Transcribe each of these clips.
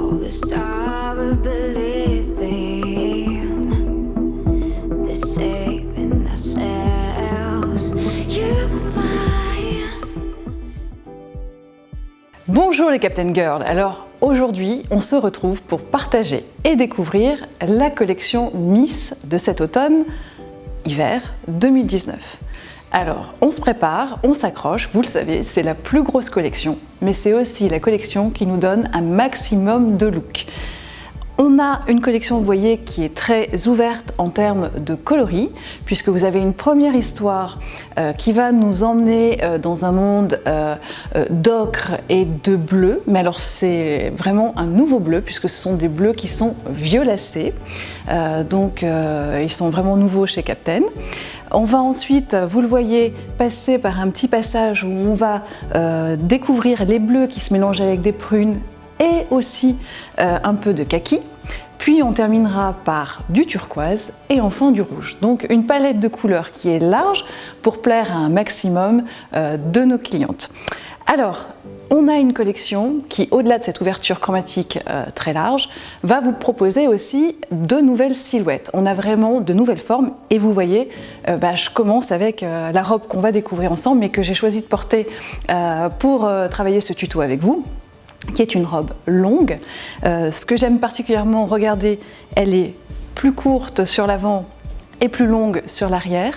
all this I would believe in, they're saving themselves. You mine. Bonjour les Captain Girls. Alors aujourd'hui, on se retrouve pour partager et découvrir la collection Miss de cet automne-hiver 2019. Alors, on se prépare, on s'accroche, vous le savez, c'est la plus grosse collection, mais c'est aussi la collection qui nous donne un maximum de looks. On a une collection, vous voyez, qui est très ouverte en termes de coloris, puisque vous avez une première histoire qui va nous emmener dans un monde d'ocre et de bleu, mais alors c'est vraiment un nouveau bleu, puisque ce sont des bleus qui sont violacés, donc ils sont vraiment nouveaux chez Captain. On va ensuite, vous le voyez, passer par un petit passage où on va découvrir les bleus qui se mélangent avec des prunes et aussi un peu de kaki. Puis on terminera par du turquoise et enfin du rouge. Donc une palette de couleurs qui est large pour plaire à un maximum de nos clientes. Alors, on a une collection qui, au-delà de cette ouverture chromatique très large, va vous proposer aussi de nouvelles silhouettes. On a vraiment de nouvelles formes et vous voyez, je commence avec la robe qu'on va découvrir ensemble mais que j'ai choisi de porter pour travailler ce tuto avec vous, qui est une robe longue. Ce que j'aime particulièrement, regardez, elle est plus courte sur l'avant et plus longue sur l'arrière.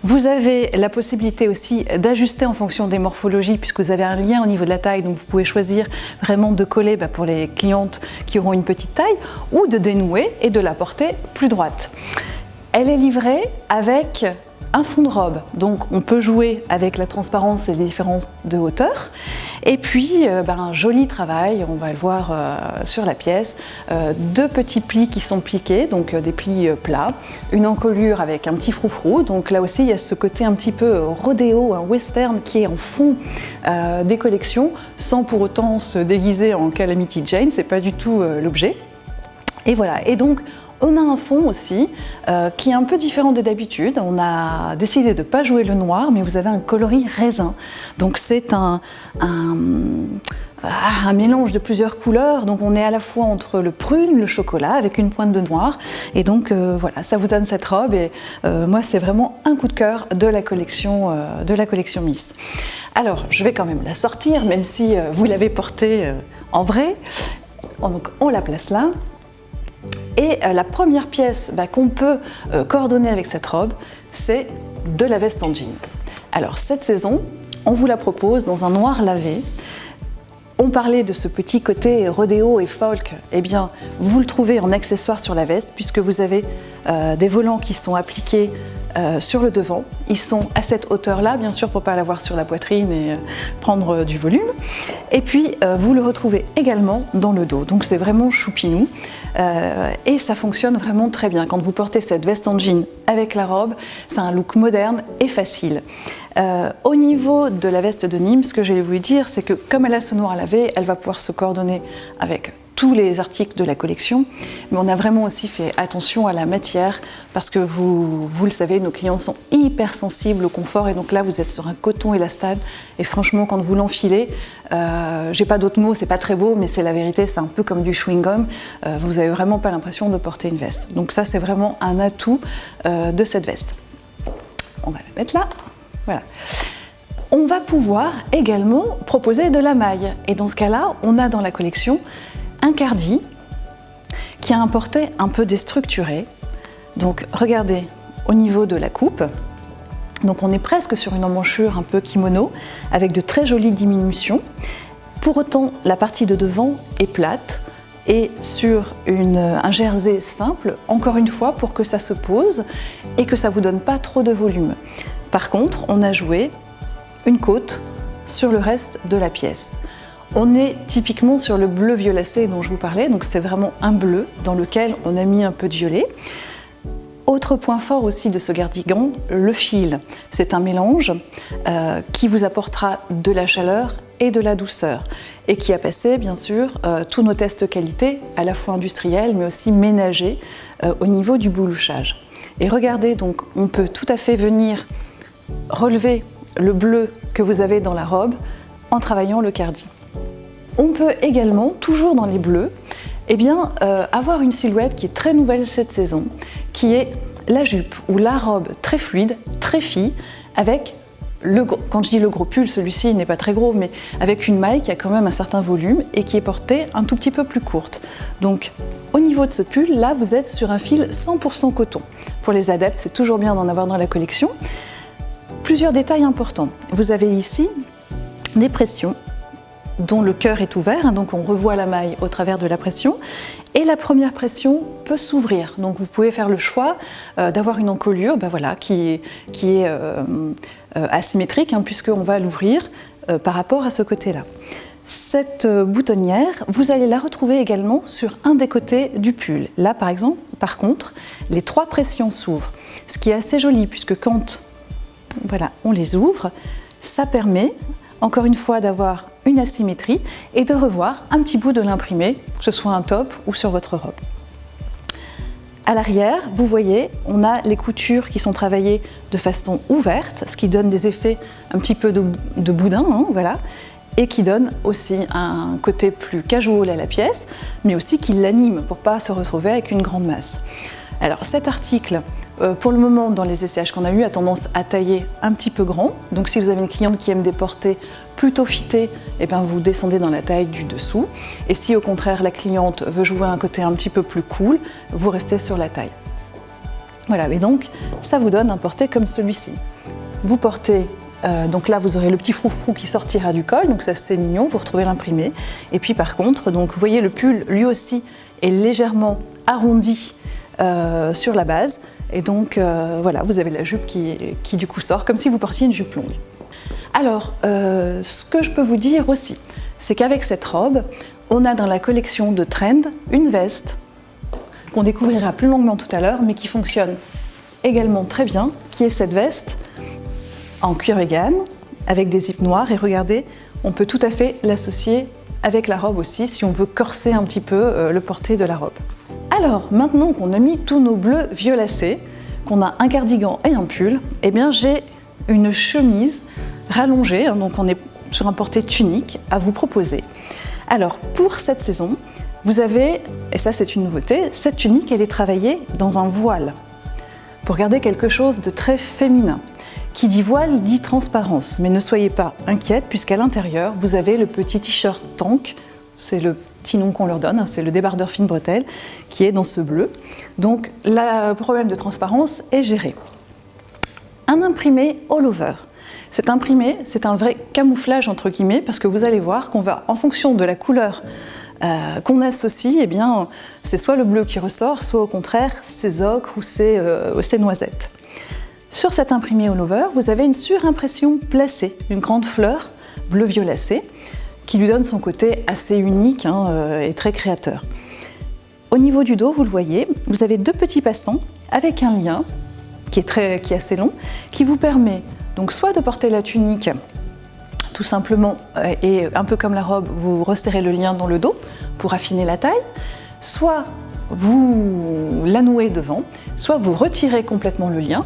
Vous avez la possibilité aussi d'ajuster en fonction des morphologies puisque vous avez un lien au niveau de la taille, donc vous pouvez choisir vraiment de coller pour les clientes qui auront une petite taille ou de dénouer et de la porter plus droite. Elle est livrée avec un fond de robe, donc on peut jouer avec la transparence et les différences de hauteur. Et puis un joli travail, on va le voir sur la pièce, deux petits plis qui sont pliqués, donc des plis plats, une encolure avec un petit froufrou, donc là aussi il y a ce côté un petit peu rodéo, un western qui est en fond des collections, sans pour autant se déguiser en Calamity Jane, c'est pas du tout l'objet. Et voilà, et donc on a un fond aussi qui est un peu différent de d'habitude. On a décidé de ne pas jouer le noir, mais vous avez un coloris raisin. Donc c'est un mélange de plusieurs couleurs. Donc on est à la fois entre le prune, le chocolat, avec une pointe de noir. Et donc voilà, ça vous donne cette robe. Et moi, c'est vraiment un coup de cœur de la collection Miss. Alors, je vais quand même la sortir, même si vous l'avez portée en vrai. Donc on la place là. Et la première pièce qu'on peut coordonner avec cette robe, c'est de la veste en jean. Alors cette saison, on vous la propose dans un noir lavé. On parlait de ce petit côté rodéo et folk, eh bien vous le trouvez en accessoire sur la veste puisque vous avez des volants qui sont appliqués sur le devant. Ils sont à cette hauteur-là, bien sûr, pour ne pas l'avoir sur la poitrine et prendre du volume. Et puis, vous le retrouvez également dans le dos. Donc, c'est vraiment choupinou. Et ça fonctionne vraiment très bien. Quand vous portez cette veste en jean avec la robe, c'est un look moderne et facile. Au niveau de la veste de Nîmes, ce que je vais vous dire, c'est que comme elle a ce noir à laver, elle va pouvoir se coordonner avec tous les articles de la collection, mais on a vraiment aussi fait attention à la matière parce que vous le savez, nos clients sont hyper sensibles au confort et donc là vous êtes sur un coton élastane et franchement quand vous l'enfilez, j'ai pas d'autres mots, c'est pas très beau mais c'est la vérité, c'est un peu comme du chewing-gum, vous avez vraiment pas l'impression de porter une veste. Donc ça c'est vraiment un atout de cette veste. On va la mettre là, voilà. On va pouvoir également proposer de la maille et dans ce cas-là, on a dans la collection un cardi qui a un porté un peu déstructuré. Donc regardez au niveau de la coupe. Donc on est presque sur une emmanchure un peu kimono avec de très jolies diminutions. Pour autant, la partie de devant est plate et sur un jersey simple, encore une fois pour que ça se pose et que ça vous donne pas trop de volume. Par contre, on a joué une côte sur le reste de la pièce. On est typiquement sur le bleu violacé dont je vous parlais, donc c'est vraiment un bleu dans lequel on a mis un peu de violet. Autre point fort aussi de ce cardigan, le fil. C'est un mélange qui vous apportera de la chaleur et de la douceur et qui a passé bien sûr tous nos tests qualité, à la fois industriels mais aussi ménagers au niveau du boulouchage. Et regardez, donc on peut tout à fait venir relever le bleu que vous avez dans la robe en travaillant le cardi. On peut également, toujours dans les bleus, Eh bien, avoir une silhouette qui est très nouvelle cette saison, qui est la jupe ou la robe très fluide, très fille, avec quand je dis le gros pull, celui-ci n'est pas très gros, mais avec une maille qui a quand même un certain volume et qui est portée un tout petit peu plus courte. Donc, au niveau de ce pull, là, vous êtes sur un fil 100% coton. Pour les adeptes, c'est toujours bien d'en avoir dans la collection. Plusieurs détails importants. Vous avez ici des pressions dont le cœur est ouvert, donc on revoit la maille au travers de la pression. Et la première pression peut s'ouvrir, donc vous pouvez faire le choix d'avoir une encolure qui est asymétrique, puisqu'on va l'ouvrir par rapport à ce côté-là. Cette boutonnière, vous allez la retrouver également sur un des côtés du pull. Là, par contre, les 3 pressions s'ouvrent, ce qui est assez joli, puisque quand on les ouvre, ça permet encore une fois d'avoir une asymétrie et de revoir un petit bout de l'imprimé, que ce soit un top ou sur votre robe. À l'arrière, vous voyez, on a les coutures qui sont travaillées de façon ouverte, ce qui donne des effets un petit peu de boudin, et qui donne aussi un côté plus casual à la pièce, mais aussi qui l'anime pour ne pas se retrouver avec une grande masse. Alors cet article, pour le moment, dans les essayages qu'on a eu, a tendance à tailler un petit peu grand. Donc si vous avez une cliente qui aime des portées plutôt fitées, vous descendez dans la taille du dessous. Et si au contraire la cliente veut jouer un côté un petit peu plus cool, vous restez sur la taille. Voilà, et donc ça vous donne un porté comme celui-ci. Vous portez, donc là vous aurez le petit froufrou qui sortira du col, donc ça c'est mignon, vous retrouvez l'imprimé. Et puis par contre, donc, vous voyez le pull lui aussi est légèrement arrondi sur la base. Et donc vous avez la jupe qui du coup sort, comme si vous portiez une jupe longue. Alors, ce que je peux vous dire aussi, c'est qu'avec cette robe, on a dans la collection de Trend une veste qu'on découvrira plus longuement tout à l'heure, mais qui fonctionne également très bien, qui est cette veste en cuir vegan, avec des zips noirs. Et regardez, on peut tout à fait l'associer avec la robe aussi, si on veut corser un petit peu le porté de la robe. Alors, maintenant qu'on a mis tous nos bleus violacés, qu'on a un cardigan et un pull, j'ai une chemise rallongée, donc on est sur un porté tunique à vous proposer. Alors, pour cette saison, vous avez, et ça c'est une nouveauté, cette tunique elle est travaillée dans un voile, pour garder quelque chose de très féminin. Qui dit voile dit transparence, mais ne soyez pas inquiète, puisqu'à l'intérieur, vous avez le petit t-shirt tank, c'est le petit nom qu'on leur donne, c'est le débardeur fine bretelle, qui est dans ce bleu. Donc, le problème de transparence est géré. Un imprimé all over. Cet imprimé, c'est un vrai camouflage entre guillemets, parce que vous allez voir qu'on va, en fonction de la couleur qu'on associe, c'est soit le bleu qui ressort, soit au contraire ces ocres ou ces noisettes. Sur cet imprimé all over, vous avez une surimpression placée, une grande fleur bleu violacé, qui lui donne son côté assez unique et très créateur. Au niveau du dos, vous le voyez, vous avez 2 petits passants avec un lien qui est assez long, qui vous permet donc soit de porter la tunique tout simplement, et un peu comme la robe, vous resserrez le lien dans le dos pour affiner la taille, soit vous la nouez devant, soit vous retirez complètement le lien,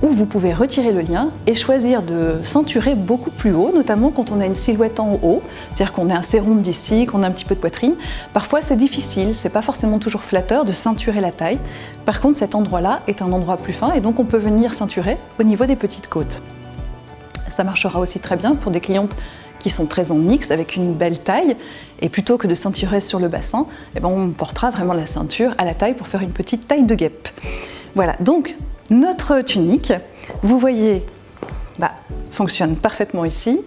ou vous pouvez retirer le lien et choisir de ceinturer beaucoup plus haut, notamment quand on a une silhouette en haut, c'est-à-dire qu'on est assez ronde d'ici, qu'on a un petit peu de poitrine. Parfois c'est difficile, c'est pas forcément toujours flatteur de ceinturer la taille. Par contre cet endroit-là est un endroit plus fin et donc on peut venir ceinturer au niveau des petites côtes. Ça marchera aussi très bien pour des clientes qui sont très en mix avec une belle taille, et plutôt que de ceinturer sur le bassin, on portera vraiment la ceinture à la taille pour faire une petite taille de guêpe. Voilà, donc notre tunique, vous voyez, fonctionne parfaitement ici,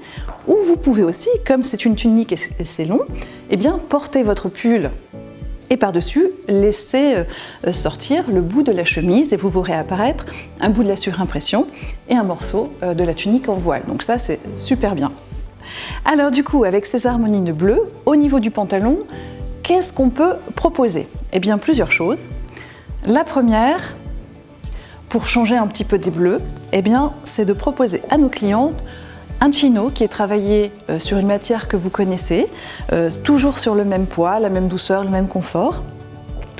ou vous pouvez aussi, comme c'est une tunique et c'est long, porter votre pull et par-dessus, laisser sortir le bout de la chemise et vous verrez apparaître un bout de la surimpression et un morceau de la tunique en voile. Donc ça, c'est super bien. Alors du coup, avec ces harmonies de bleu, au niveau du pantalon, qu'est-ce qu'on peut proposer ? Plusieurs choses. La première, pour changer un petit peu des bleus, c'est de proposer à nos clientes un chino qui est travaillé sur une matière que vous connaissez, toujours sur le même poids, la même douceur, le même confort.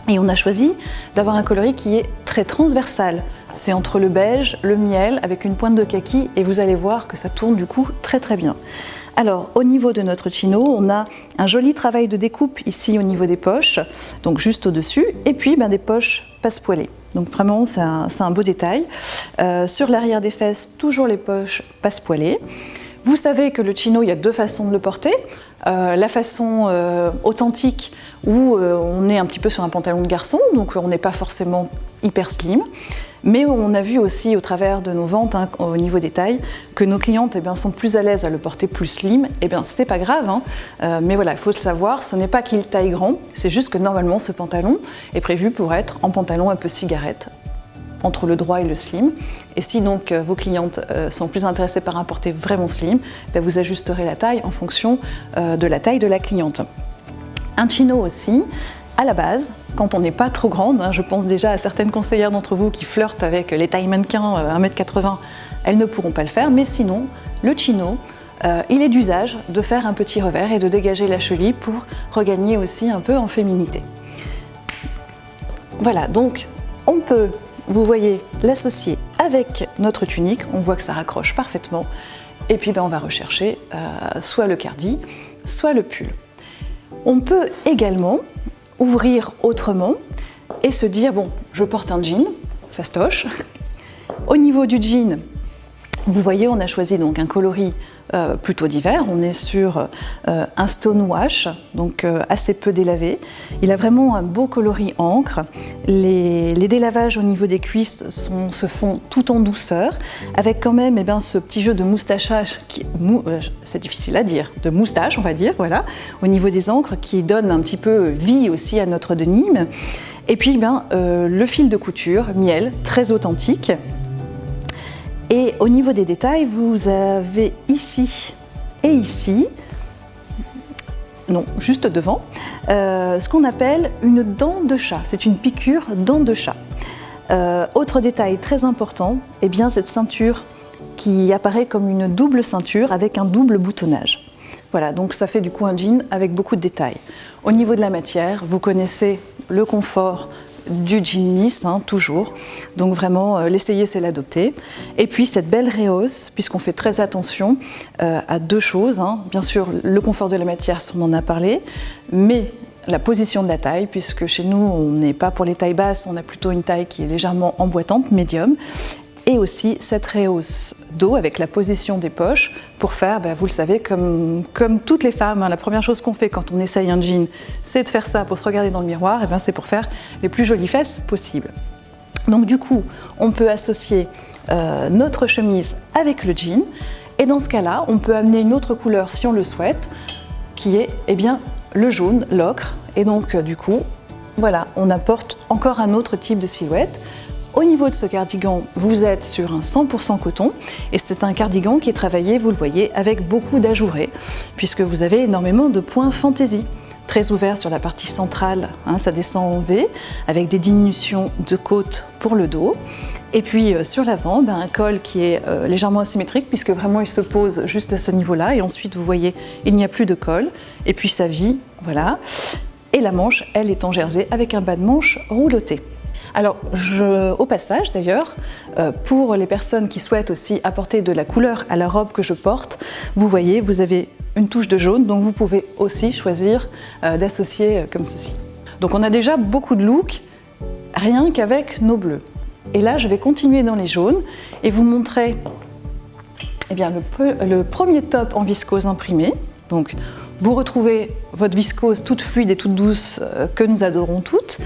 Et on a choisi d'avoir un coloris qui est très transversal. C'est entre le beige, le miel, avec une pointe de kaki, et vous allez voir que ça tourne du coup très très bien. Alors, au niveau de notre chino, on a un joli travail de découpe ici au niveau des poches, donc juste au-dessus, et puis des poches passe-poilées. Donc vraiment, c'est un beau détail. Sur l'arrière des fesses, toujours les poches passe-poilées. Vous savez que le chino, il y a deux façons de le porter. La façon authentique où on est un petit peu sur un pantalon de garçon, donc on n'est pas forcément hyper slim. Mais on a vu aussi au travers de nos ventes, au niveau des tailles, que nos clientes sont plus à l'aise à le porter plus slim. C'est pas grave, mais voilà, il faut le savoir, ce n'est pas qu'il taille grand, c'est juste que normalement ce pantalon est prévu pour être en pantalon un peu cigarette, entre le droit et le slim. Et si donc vos clientes sont plus intéressées par un porté vraiment slim, vous ajusterez la taille en fonction de la taille de la cliente. Un chino aussi, à la base, quand on n'est pas trop grande, je pense déjà à certaines conseillères d'entre vous qui flirtent avec les tailles mannequins 1m80, elles ne pourront pas le faire, mais sinon, le chino, il est d'usage de faire un petit revers et de dégager la cheville pour regagner aussi un peu en féminité. Voilà, donc on peut, vous voyez, l'associer avec notre tunique, on voit que ça raccroche parfaitement, et puis on va rechercher soit le cardi, soit le pull. On peut également ouvrir autrement et se dire, bon, je porte un jean, fastoche. Au niveau du jean, vous voyez, on a choisi donc un coloris plutôt d'hiver. On est sur un stonewash, donc assez peu délavé. Il a vraiment un beau coloris encre. Les délavages au niveau des cuisses se font tout en douceur, avec quand même ce petit jeu de moustachage, c'est difficile à dire, de moustache on va dire, voilà, au niveau des encres qui donne un petit peu vie aussi à notre denim. Et puis le fil de couture, miel, très authentique. Et au niveau des détails, vous avez ici et ici, non, juste devant, ce qu'on appelle une dent de chat. C'est une piqûre dent de chat. Autre détail très important, cette ceinture qui apparaît comme une double ceinture avec un double boutonnage. Voilà, donc ça fait du coup un jean avec beaucoup de détails. Au niveau de la matière, vous connaissez le confort du jean lisse, toujours. Donc vraiment, l'essayer, c'est l'adopter. Et puis cette belle rehausse, puisqu'on fait très attention à deux choses. Bien sûr, le confort de la matière, on en a parlé, mais la position de la taille, puisque chez nous, on n'est pas pour les tailles basses, on a plutôt une taille qui est légèrement emboîtante, médium. Et aussi cette rehausse dos avec la position des poches pour faire, vous le savez, comme toutes les femmes, la première chose qu'on fait quand on essaye un jean, c'est de faire ça pour se regarder dans le miroir, c'est pour faire les plus jolies fesses possibles. Donc du coup, on peut associer notre chemise avec le jean, et dans ce cas-là, on peut amener une autre couleur si on le souhaite, qui est le jaune, l'ocre, et donc du coup, voilà, on apporte encore un autre type de silhouette. Au niveau de ce cardigan, vous êtes sur un 100% coton et c'est un cardigan qui est travaillé, vous le voyez, avec beaucoup d'ajourés puisque vous avez énormément de points fantaisie. Très ouvert sur la partie centrale, ça descend en V avec des diminutions de côte pour le dos. Et puis sur l'avant, un col qui est légèrement asymétrique puisque vraiment il se pose juste à ce niveau-là et ensuite vous voyez, il n'y a plus de col et puis ça vit, voilà. Et la manche, elle est en jersey avec un bas de manche rouloté. Alors, au passage d'ailleurs, pour les personnes qui souhaitent aussi apporter de la couleur à la robe que je porte, vous voyez, vous avez une touche de jaune, donc vous pouvez aussi choisir d'associer comme ceci. Donc on a déjà beaucoup de looks, rien qu'avec nos bleus. Et là, je vais continuer dans les jaunes et vous montrer le premier top en viscose imprimé. Donc, vous retrouvez votre viscose toute fluide et toute douce que nous adorons toutes.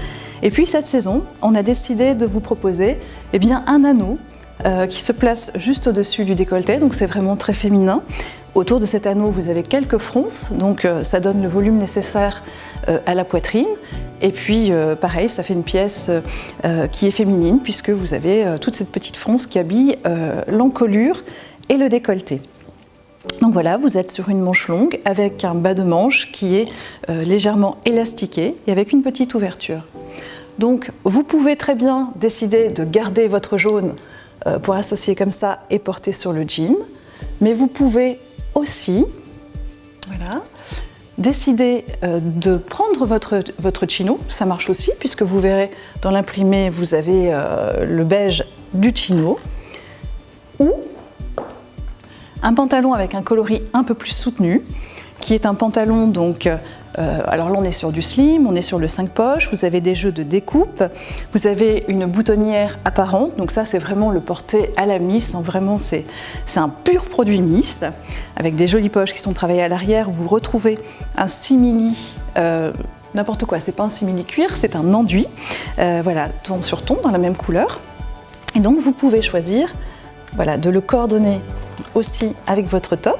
Et puis cette saison, on a décidé de vous proposer un anneau qui se place juste au-dessus du décolleté, donc c'est vraiment très féminin. Autour de cet anneau, vous avez quelques fronces, donc ça donne le volume nécessaire à la poitrine. Et puis pareil, ça fait une pièce qui est féminine puisque vous avez toute cette petite fronce qui habille l'encolure et le décolleté. Donc voilà, vous êtes sur une manche longue avec un bas de manche qui est légèrement élastiqué et avec une petite ouverture. Donc vous pouvez très bien décider de garder votre jaune pour associer comme ça et porter sur le jean, mais vous pouvez aussi décider de prendre votre chino, ça marche aussi puisque vous verrez dans l'imprimé vous avez le beige du chino, ou Un pantalon avec un coloris un peu plus soutenu, qui est un pantalon donc... alors là on est sur du slim, on est sur le 5 poches, vous avez des jeux de découpe, vous avez une boutonnière apparente, donc ça c'est vraiment le porté à la Miss, hein, vraiment c'est un pur produit Miss, avec des jolies poches qui sont travaillées à l'arrière, vous retrouvez un simili, n'importe quoi, c'est pas un simili cuir, c'est un enduit, voilà, ton sur ton, dans la même couleur, et donc vous pouvez choisir voilà, de le coordonner aussi avec votre top.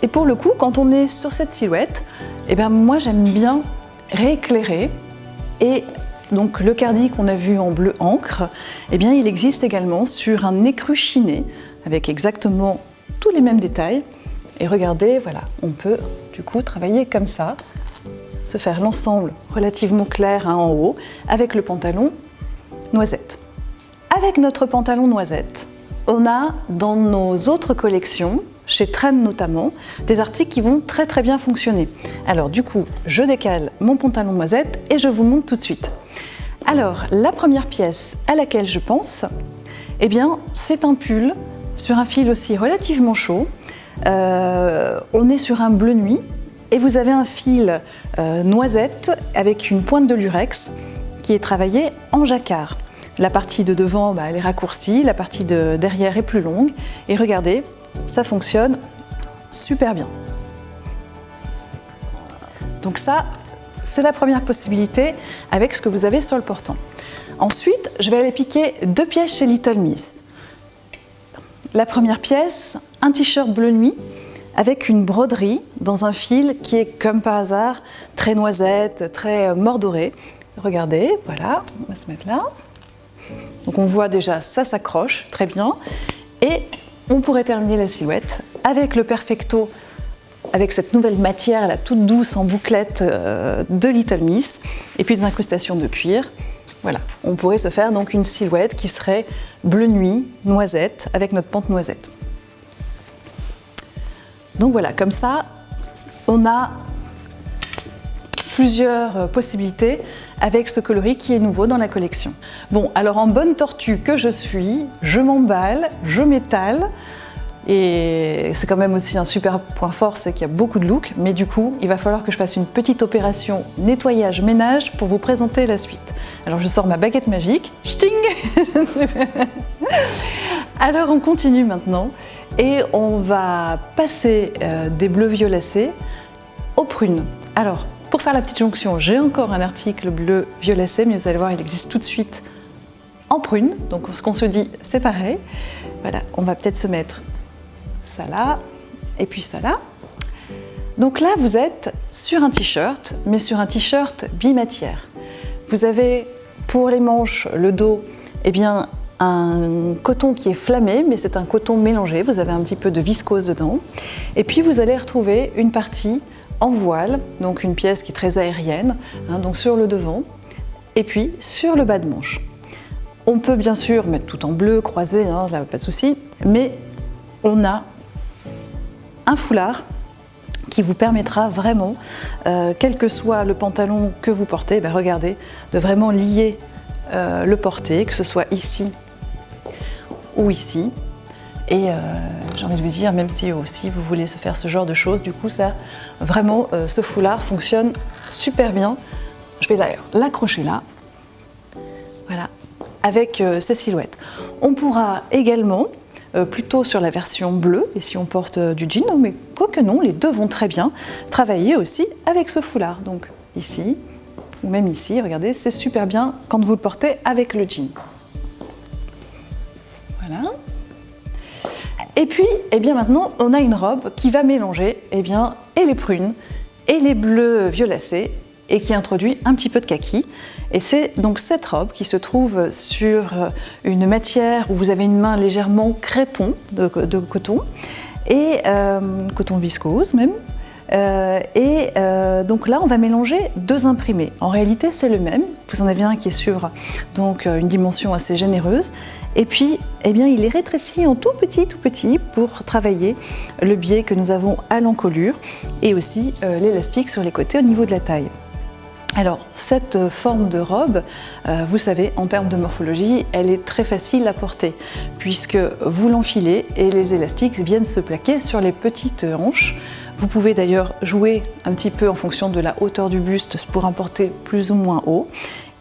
Et pour le coup, quand on est sur cette silhouette, eh bien moi j'aime bien rééclairer. Et donc le cardi qu'on a vu en bleu encre, eh bien il existe également sur un écru chiné avec exactement tous les mêmes détails. Et regardez, voilà, on peut du coup travailler comme ça, se faire l'ensemble relativement clair hein, en haut avec le pantalon noisette. Avec notre pantalon noisette, on a dans nos autres collections, chez Tren notamment, des articles qui vont très très bien fonctionner. Alors du coup, je décale mon pantalon noisette et je vous montre tout de suite. Alors, la première pièce à laquelle je pense, eh bien, c'est un pull sur un fil aussi relativement chaud. On est sur un bleu nuit et vous avez un fil noisette avec une pointe de lurex qui est travaillée en jacquard. La partie de devant, elle est raccourcie, la partie de derrière est plus longue. Et regardez, ça fonctionne super bien. Donc ça, c'est la première possibilité avec ce que vous avez sur le portant. Ensuite, je vais aller piquer 2 pièces chez Little Miss. La première pièce, un t-shirt bleu nuit avec une broderie dans un fil qui est comme par hasard très noisette, très mordoré. Regardez, voilà, on va se mettre là. Donc on voit déjà, ça s'accroche très bien. Et on pourrait terminer la silhouette avec le Perfecto, avec cette nouvelle matière là, toute douce en bouclette de Little Miss, et puis des incrustations de cuir. Voilà, on pourrait se faire donc une silhouette qui serait bleu nuit, noisette, avec notre pente noisette. Donc voilà, comme ça, on a plusieurs possibilités avec ce coloris qui est nouveau dans la collection. Bon, alors en bonne tortue que je suis, je m'emballe, je m'étale, et c'est quand même aussi un super point fort, c'est qu'il y a beaucoup de looks, mais du coup, il va falloir que je fasse une petite opération nettoyage-ménage pour vous présenter la suite. Alors je sors ma baguette magique, ch'ting. Alors on continue maintenant, et on va passer des bleus violacés aux prunes. Alors, pour faire la petite jonction, j'ai encore un article bleu violacé, mais vous allez voir, il existe tout de suite en prune. Donc ce qu'on se dit, c'est pareil. Voilà, on va peut-être se mettre ça là, et puis ça là. Donc là, vous êtes sur un t-shirt, mais sur un t-shirt bimatière. Vous avez pour les manches, le dos, eh bien, un coton qui est flammé, mais c'est un coton mélangé. Vous avez un petit peu de viscose dedans. Et puis vous allez retrouver une partie en voile, donc une pièce qui est très aérienne, hein, donc sur le devant, et puis sur le bas de manche. On peut bien sûr mettre tout en bleu, croisé, hein, là pas de souci, mais on a un foulard qui vous permettra vraiment, quel que soit le pantalon que vous portez, regardez, de vraiment lier le porté, que ce soit ici ou ici. Et j'ai envie de vous dire, même si aussi vous voulez se faire ce genre de choses, du coup ça, vraiment, ce foulard fonctionne super bien. Je vais d'ailleurs l'accrocher là, voilà, avec ces silhouettes. On pourra également, plutôt sur la version bleue, et si on porte du jean, mais quoique non, les deux vont très bien, travailler aussi avec ce foulard. Donc ici, ou même ici, regardez, c'est super bien quand vous le portez avec le jean. Voilà. Et puis, eh bien maintenant, on a une robe qui va mélanger et les prunes et les bleus violacés et qui introduit un petit peu de kaki. Et c'est donc cette robe qui se trouve sur une matière où vous avez une main légèrement crépon de coton et coton viscose même. Donc là, on va mélanger 2 imprimés. En réalité, c'est le même. Vous en avez un qui est sur donc, une dimension assez généreuse. Et puis, eh bien, il est rétréci en tout petit pour travailler le biais que nous avons à l'encolure et aussi l'élastique sur les côtés au niveau de la taille. Alors, cette forme de robe, vous savez, en termes de morphologie, elle est très facile à porter, puisque vous l'enfilez et les élastiques viennent se plaquer sur les petites hanches. Vous pouvez d'ailleurs jouer un petit peu en fonction de la hauteur du buste pour un porter plus ou moins haut.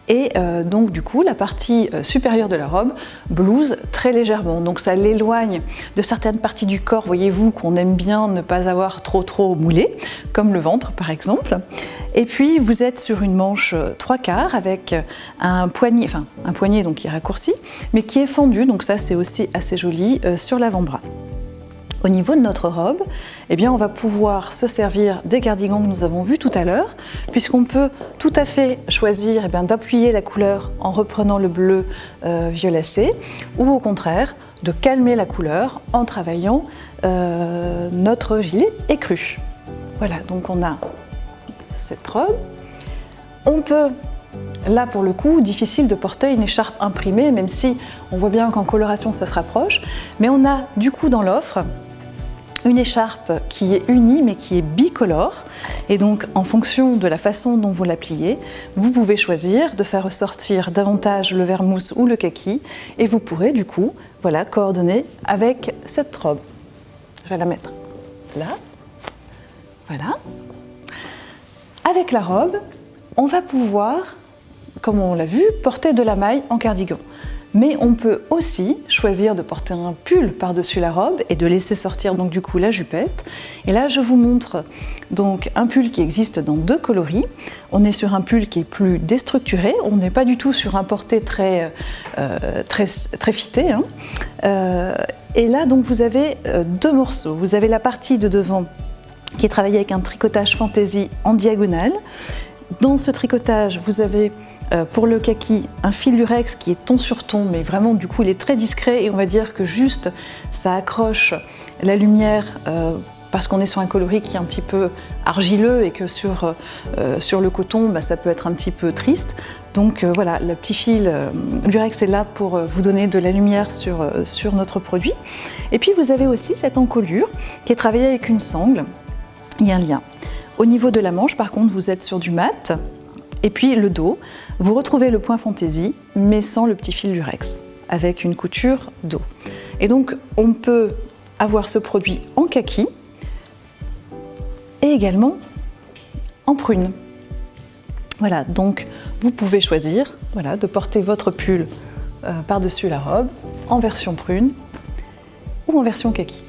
Et donc du coup, la partie supérieure de la robe blouse très légèrement. Donc ça l'éloigne de certaines parties du corps, voyez-vous, qu'on aime bien ne pas avoir trop moulé, comme le ventre par exemple. Et puis vous êtes sur une manche 3/4 avec un poignet donc qui est raccourci, mais qui est fendu, donc ça c'est aussi assez joli sur l'avant-bras. Au niveau de notre robe, eh bien, on va pouvoir se servir des cardigans que nous avons vus tout à l'heure, puisqu'on peut tout à fait choisir d'appuyer la couleur en reprenant le bleu violacé, ou au contraire de calmer la couleur en travaillant notre gilet écru. Voilà, donc on a cette robe. On peut, là pour le coup, difficile de porter une écharpe imprimée, même si on voit bien qu'en coloration ça se rapproche, mais on a du coup dans l'offre une écharpe qui est unie mais qui est bicolore, et donc en fonction de la façon dont vous la pliez, vous pouvez choisir de faire ressortir davantage le vert mousse ou le kaki, et vous pourrez du coup coordonner avec cette robe. Je vais la mettre là, voilà. Avec la robe, on va pouvoir, comme on l'a vu, porter de la maille en cardigan. Mais on peut aussi choisir de porter un pull par-dessus la robe et de laisser sortir donc du coup la jupette. Et là, je vous montre donc un pull qui existe dans 2 coloris. On est sur un pull qui est plus déstructuré. On n'est pas du tout sur un porté très fité. Et là, donc, vous avez 2 morceaux. Vous avez la partie de devant qui est travaillée avec un tricotage fantaisie en diagonale. Dans ce tricotage, vous avez pour le kaki, un fil lurex qui est ton sur ton, mais vraiment du coup il est très discret, et on va dire que juste ça accroche la lumière parce qu'on est sur un coloris qui est un petit peu argileux et que sur le coton ça peut être un petit peu triste. Donc voilà, le petit fil lurex est là pour vous donner de la lumière sur notre produit. Et puis vous avez aussi cette encolure qui est travaillée avec une sangle. Il y a un lien. Au niveau de la manche par contre vous êtes sur du mat. Et puis le dos, vous retrouvez le point fantaisie, mais sans le petit fil lurex, avec une couture dos. Et donc on peut avoir ce produit en kaki et également en prune. Voilà, donc vous pouvez choisir de porter votre pull par-dessus la robe en version prune ou en version kaki.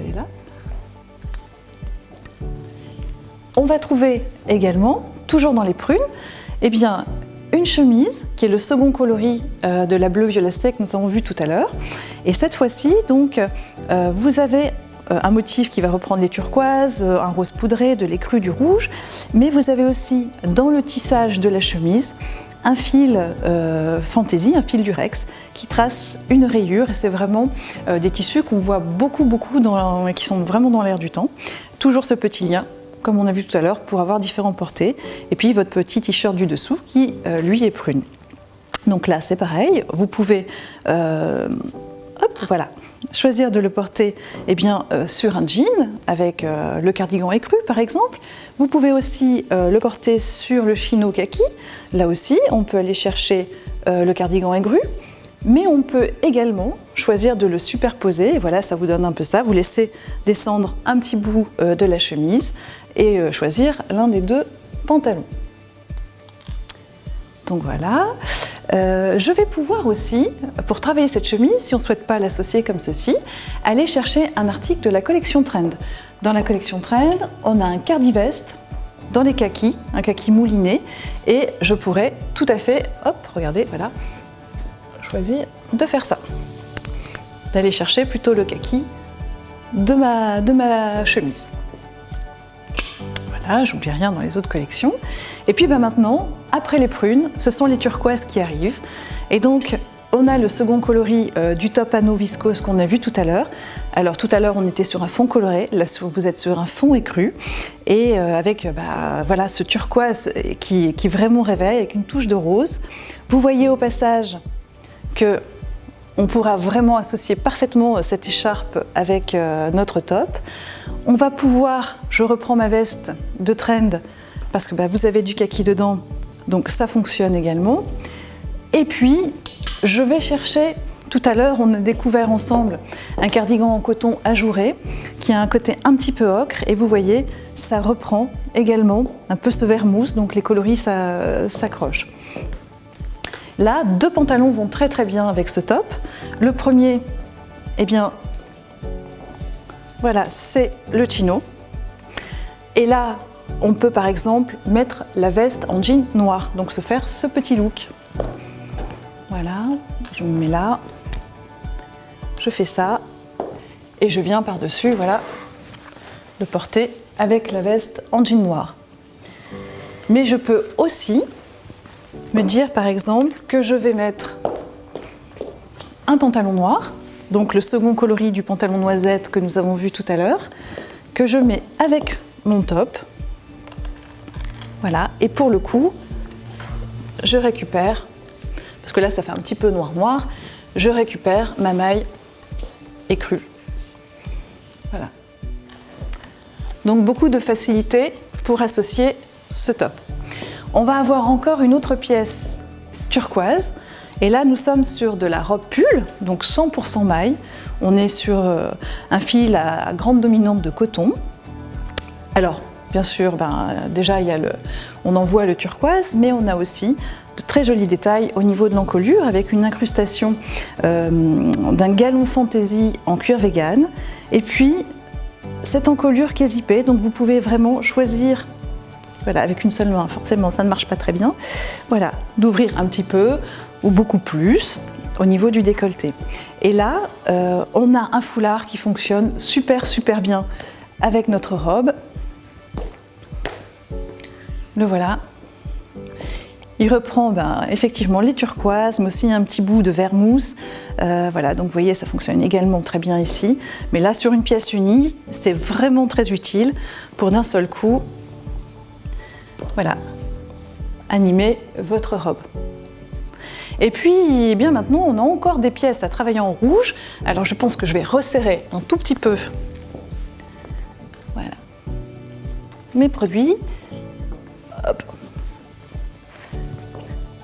Elle est là. On va trouver également, toujours dans les prunes, une chemise qui est le second coloris de la bleu violacée que nous avons vu tout à l'heure. Et cette fois-ci, donc, vous avez un motif qui va reprendre les turquoises, un rose poudré, de l'écru, du rouge, mais vous avez aussi dans le tissage de la chemise un fil fantaisie, un fil lurex qui trace une rayure, et c'est vraiment des tissus qu'on voit beaucoup et qui sont vraiment dans l'air du temps. Toujours ce petit lien, comme on a vu tout à l'heure, pour avoir différents portés. Et puis votre petit t-shirt du dessous qui, lui, est prune. Donc là, c'est pareil. Vous pouvez choisir de le porter sur un jean avec le cardigan écru, par exemple. Vous pouvez aussi le porter sur le chino kaki. Là aussi, on peut aller chercher le cardigan aigru. Mais on peut également choisir de le superposer, et voilà, ça vous donne un peu ça. Vous laissez descendre un petit bout de la chemise et choisir l'un des 2 pantalons. Donc voilà. Je vais pouvoir aussi, pour travailler cette chemise, si on ne souhaite pas l'associer comme ceci, aller chercher un article de la collection Trend. Dans la collection Trend, on a un cardi-veste dans les kakis, un kaki mouliné, et je pourrais tout à fait, regardez, voilà, choisir de faire ça, d'aller chercher plutôt le kaki de ma chemise. Voilà, j'oublie rien dans les autres collections. Et puis maintenant, après les prunes, ce sont les turquoises qui arrivent. Et donc, on a le second coloris du top anneau viscose qu'on a vu tout à l'heure. Alors tout à l'heure, on était sur un fond coloré, là vous êtes sur un fond écru, et avec ce turquoise qui vraiment réveille, avec une touche de rose. Vous voyez au passage que on pourra vraiment associer parfaitement cette écharpe avec notre top. On va pouvoir, je reprends ma veste de Trend, parce que vous avez du kaki dedans, donc ça fonctionne également. Et puis, je vais chercher, tout à l'heure, on a découvert ensemble un cardigan en coton ajouré qui a un côté un petit peu ocre, et vous voyez, ça reprend également un peu ce vert mousse, donc les coloris s'accrochent. Là, 2 pantalons vont très très bien avec ce top. Le premier, eh bien, voilà, c'est le chino. Et là, on peut par exemple mettre la veste en jean noir, donc se faire ce petit look. Voilà, je me mets là, je fais ça, et je viens par-dessus, voilà, le porter avec la veste en jean noir. Mais je peux aussi me dire par exemple que je vais mettre un pantalon noir, donc le second coloris du pantalon noisette que nous avons vu tout à l'heure, que je mets avec mon top. Voilà, et pour le coup, je récupère, parce que là ça fait un petit peu noir-noir, je récupère ma maille écrue. Voilà. Donc beaucoup de facilité pour associer ce top. On va avoir encore une autre pièce turquoise, et là nous sommes sur de la robe pull, donc 100% maille. On est sur un fil à grande dominante de coton. Alors, bien sûr, déjà on en voit le turquoise, mais on a aussi de très jolis détails au niveau de l'encolure avec une incrustation d'un galon fantaisie en cuir vegan. Et puis, cette encolure qui est zippée, donc vous pouvez vraiment choisir, voilà, avec une seule main, forcément ça ne marche pas très bien, voilà, d'ouvrir un petit peu ou beaucoup plus au niveau du décolleté. Et là, on a un foulard qui fonctionne super bien avec notre robe. Le voilà. Il reprend effectivement les turquoises, mais aussi un petit bout de vert mousse. Voilà, donc vous voyez, ça fonctionne également très bien ici. Mais là, sur une pièce unie, c'est vraiment très utile pour d'un seul coup, voilà, animer votre robe. Et puis, bien maintenant, on a encore des pièces à travailler en rouge. Alors, je pense que je vais resserrer un tout petit peu, voilà, mes produits. Hop.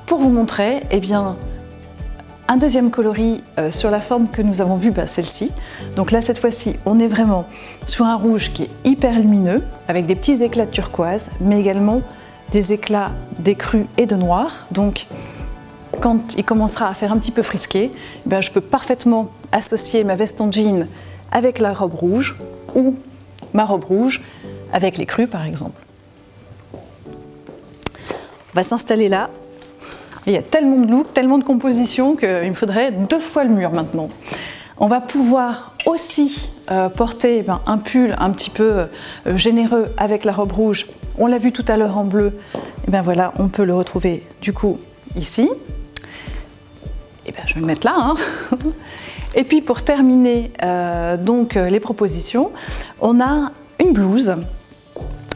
Pour vous montrer, eh bien, un deuxième coloris sur la forme que nous avons vue, celle-ci. Donc là, cette fois-ci, on est vraiment sur un rouge qui est hyper lumineux, avec des petits éclats de turquoise, mais également des éclats d'écru et de noir. Donc, quand il commencera à faire un petit peu frisqué, je peux parfaitement associer ma veste en jean avec la robe rouge, ou ma robe rouge avec l'écru, par exemple. On va s'installer là. Il y a tellement de looks, tellement de compositions qu'il me faudrait 2 fois le mur maintenant. On va pouvoir aussi porter un pull un petit peu généreux avec la robe rouge. On l'a vu tout à l'heure en bleu. Et bien voilà, on peut le retrouver du coup ici. Et bien je vais le mettre là. Hein. Et puis pour terminer les propositions, on a une blouse.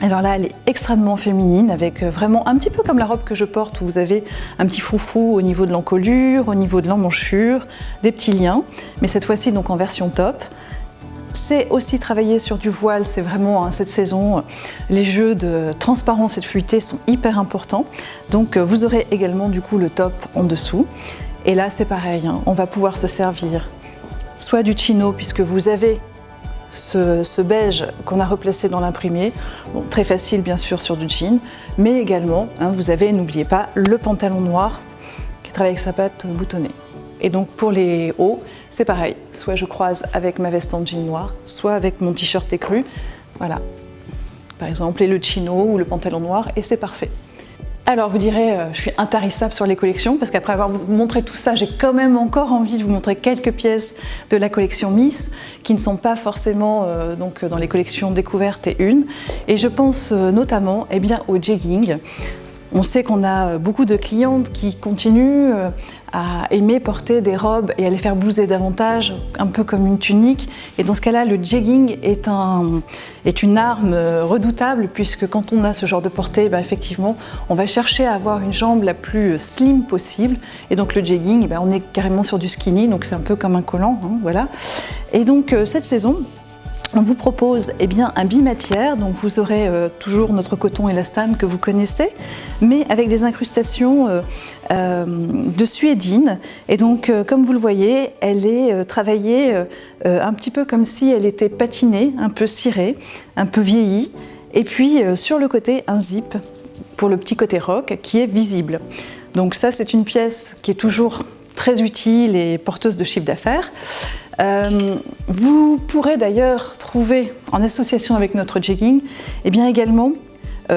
Alors là, elle est extrêmement féminine, avec vraiment un petit peu comme la robe que je porte, où vous avez un petit froufrou au niveau de l'encolure, au niveau de l'emmanchure, des petits liens, mais cette fois-ci donc en version top. C'est aussi travaillé sur du voile, c'est vraiment cette saison, les jeux de transparence et de fluidité sont hyper importants, donc vous aurez également du coup le top en dessous. Et là c'est pareil, on va pouvoir se servir soit du chino, puisque vous avez ce beige qu'on a replacé dans l'imprimier, très facile bien sûr sur du jean, mais également, vous avez, n'oubliez pas, le pantalon noir qui travaille avec sa patte boutonnée. Et donc pour les hauts, c'est pareil, soit je croise avec ma veste en jean noir, soit avec mon t-shirt écru, voilà, par exemple, et le chino ou le pantalon noir, et c'est parfait. Alors vous direz, je suis intarissable sur les collections, parce qu'après avoir vous montré tout ça, j'ai quand même encore envie de vous montrer quelques pièces de la collection Miss, qui ne sont pas forcément dans les collections découvertes et une. Et je pense notamment au jegging. On sait qu'on a beaucoup de clientes qui continuent à aimer porter des robes et à les faire blouser davantage, un peu comme une tunique. Et dans ce cas-là, le jegging est une arme redoutable, puisque quand on a ce genre de portée, effectivement, on va chercher à avoir une jambe la plus slim possible. Et donc le jegging, on est carrément sur du skinny, donc c'est un peu comme un collant, voilà. Et donc cette saison, On vous propose un bimatière, donc vous aurez toujours notre coton élastane que vous connaissez, mais avec des incrustations de suédine. Et donc, comme vous le voyez, elle est travaillée un petit peu comme si elle était patinée, un peu cirée, un peu vieillie. Et puis, sur le côté, un zip pour le petit côté rock qui est visible. Donc ça, c'est une pièce qui est toujours très utile et porteuse de chiffre d'affaires. Vous pourrez d'ailleurs trouver, en association avec notre jegging, également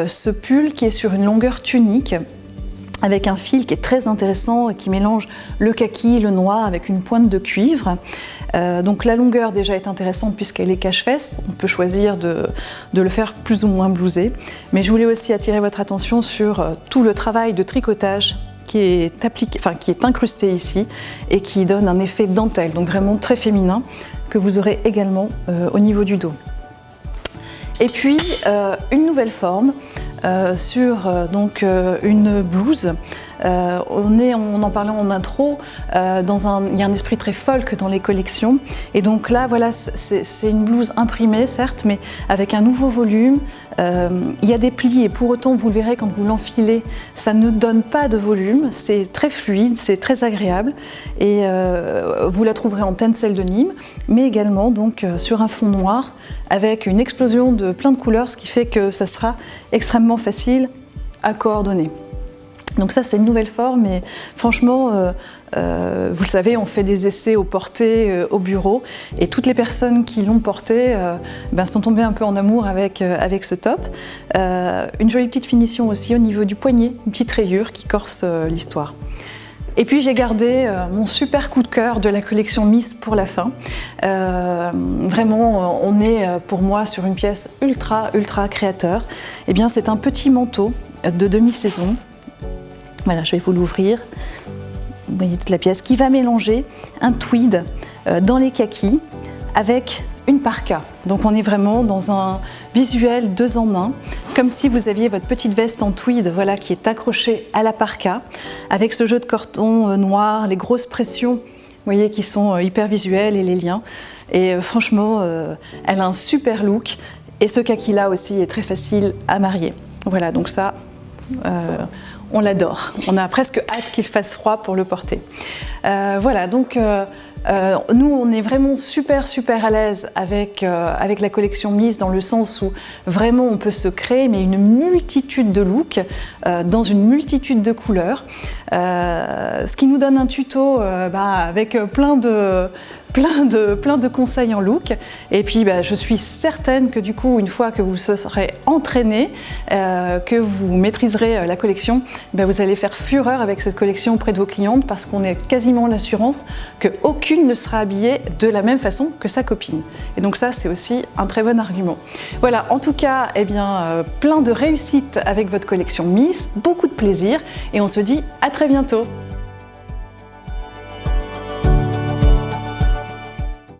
ce pull qui est sur une longueur tunique, avec un fil qui est très intéressant et qui mélange le kaki, le noir avec une pointe de cuivre. Donc la longueur déjà est intéressante puisqu'elle est cache-fesse. On peut choisir de le faire plus ou moins blousé. Mais je voulais aussi attirer votre attention sur tout le travail de tricotage qui est incrusté ici et qui donne un effet dentelle, donc vraiment très féminin, que vous aurez également au niveau du dos. Et puis une nouvelle forme sur une blouse. On en parlait en intro, il y a un esprit très folk dans les collections, et donc là voilà, c'est une blouse imprimée certes, mais avec un nouveau volume. Il y a des plis et pour autant vous le verrez quand vous l'enfilez, ça ne donne pas de volume, c'est très fluide, c'est très agréable, et vous la trouverez en tencel de Nîmes, mais également donc sur un fond noir avec une explosion de plein de couleurs, ce qui fait que ça sera extrêmement facile à coordonner. Donc ça, c'est une nouvelle forme et franchement, vous le savez, on fait des essais au porté, au bureau, et toutes les personnes qui l'ont porté sont tombées un peu en amour avec ce top. Une jolie petite finition aussi au niveau du poignet, une petite rayure qui corse l'histoire. Et puis j'ai gardé mon super coup de cœur de la collection Miss pour la fin. Vraiment, on est pour moi sur une pièce ultra créateur. C'est un petit manteau de demi-saison. Voilà, je vais vous l'ouvrir. Vous voyez toute la pièce qui va mélanger un tweed dans les kakis avec une parka. Donc on est vraiment dans un visuel 2 en 1, comme si vous aviez votre petite veste en tweed, voilà, qui est accrochée à la parka, avec ce jeu de coton noir, les grosses pressions, vous voyez, qui sont hyper visuelles, et les liens. Et franchement, elle a un super look. Et ce kaki-là aussi est très facile à marier. Voilà, donc ça, on l'adore. On a presque hâte qu'il fasse froid pour le porter. Voilà, donc nous, on est vraiment super à l'aise avec la collection Miss, dans le sens où vraiment on peut se créer une multitude de looks dans une multitude de couleurs. Ce qui nous donne un tuto avec plein de conseils en look. Et puis je suis certaine que du coup, une fois que vous serez entraîné, que vous maîtriserez la collection, vous allez faire fureur avec cette collection auprès de vos clientes, parce qu'on a quasiment l'assurance qu'aucune ne sera habillée de la même façon que sa copine. Et donc ça, c'est aussi un très bon argument. Voilà, en tout cas, plein de réussite avec votre collection Miss, beaucoup de plaisir, et on se dit à très bientôt.